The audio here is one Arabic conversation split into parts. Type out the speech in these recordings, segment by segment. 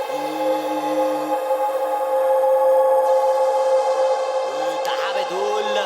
تعال بتقول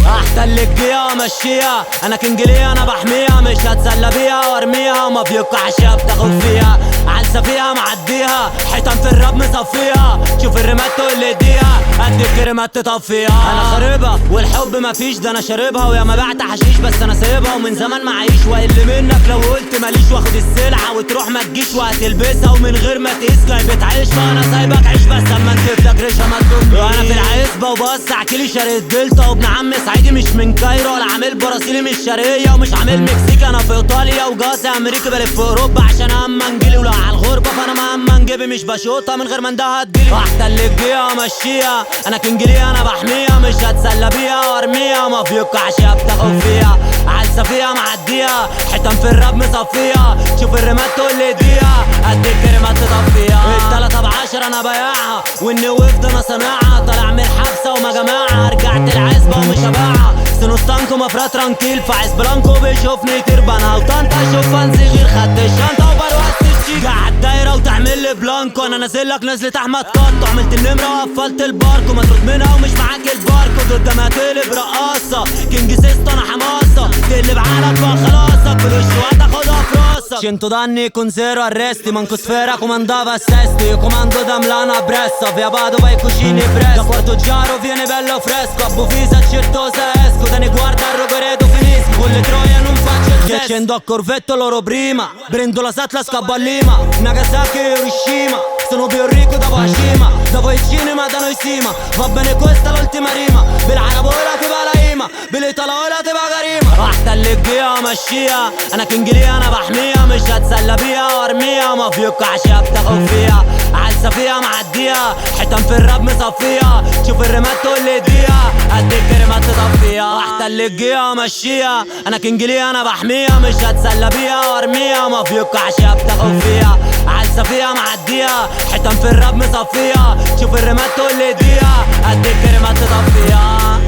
احتل الجيا مشيها، انا كنجلية انا بحميها، مش هتسلى بيها وارميها، وما بيوقعش بتاخد فيها، عالسة فيها معديها، حيطان في الراب مصفيها، شوف الرمات تقول لي اديها، قد الكريمات تطفيها. انا خاربها والحب مفيش، ده انا شاربها، ويا ما بعت حشيش بس انا سايبها، ومن زمان معيش، واقل منك لو قلت ماليش، واخد السلعة وتروح ما تجيش، وهتلبسها ومن غير ما تقيس جاي بتعيش، فانا سايبك عيش بس اما انت ريشة ما تدوم. انا في العزبة وبوسع كيلي شارع الدلتا، وابن عم صعيدي مش من كايرو، ولا عامل برازيلي مش شرقية، ومش عامل مكسيكي، انا في ايطاليا وجاسي امريكا، بلف في اوروبا عشان اما انجلي، ولو على الغربة فانا مهما انجبي مش بشوطها من غير ما اندها تجيلي، واحتل الجيا امشيها، انا كنجلية انا بحميها، مش هتسلى بيها وارميها، ما بيوقعش بتاخد فيها، عالسة فيها معديها، حيطان في الراب مصفيها، شوف الرمات تقول لي اديها، قد الكريمات تطفيها. التلاتة ب10 انا بايعها، والنويف ده انا صناعها، طالع من الحبسة وما جماعة، رجعت العزبة ومش هباعها، سنوستانكو مفرا ترانكيل، فعز بلانكو بيشوفني تربانها، وطنطا اشوف فانسي غير خدت الشنطة وبروست الشيك، قاعد دايرة وتعمل لي بلانكو، انا نازل لك نزلة احمد قطو، عملت النمرة وقفلت الباركو، مطرود منها ومش معاك الباركو، قدام هتقلب رقاصة، كينج سيستو انا حماسة، تقلب عقلك وخلاصك، بالوش وهتاخدها في راسك، شنتو danni con zero arresti, manco sfera comandava assesti, io comando da Milano a Bressa, via Padova e cucini presto, da Porto Giaro viene bello fresco, a Bufisa certosa esco, te ne guarda a Rogoredo finisco, con le troie non faccio il sesso, scendo a corvetto loro prima, prendo la satla scappo a Lima, Nagasaki e Hiroshima, sono più ricco da Pashima, dopo il cinema da noi stima, va bene questa l'ultima rima, بالعربولا تبقى لايمة بالإيطالولا تبقى غريمة. احتل الجيا مشيها، انا كنجلية انا بحميها، مش هتسلى بيها وارميها، ما بيوقعش بتاخد فيها، عالسة فيها معديها، حيطان في الراب مصفيها، شوف الرمات تقول لي اديها، قد الكريمات تطفيها. احتل الجيا مشيها، انا كنجلية انا بحميها، مش هتسلى بيها وارميها، ما بيوقعش بتاخد فيها، عالسة فيها معديها، حيطان في الراب مصفيها، شوف الرمات تقول لي اديها، قد الكريمات تطفيها.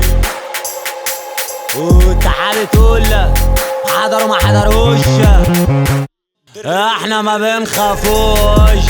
وتعالي تقول حضروا ما حضروش، احنا ما بنخافوش.